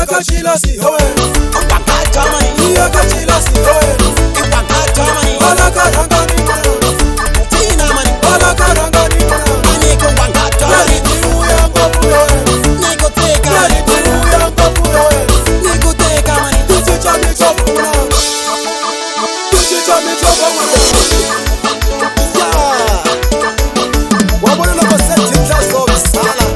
Kachila si hoe, iya kachila si hoe, ala karanga ni mana, ala karanga ni mana, nani tiru yango puyoe, nani tiru yango puyoe, tuchicha michofu na, tuchicha michofu na. Wabona na baseti mchazo bisala.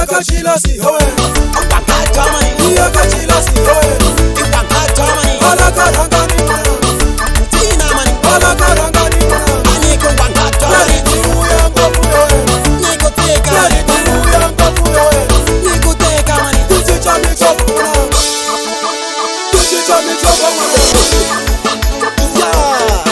Kachila si hoe, iya kachila si hoe, ala karanga ni mana, ala karanga ni mana, nani tiru yango puyoe, nani tiru yango puyoe, tuchicha michofu na, tuchicha michofu na.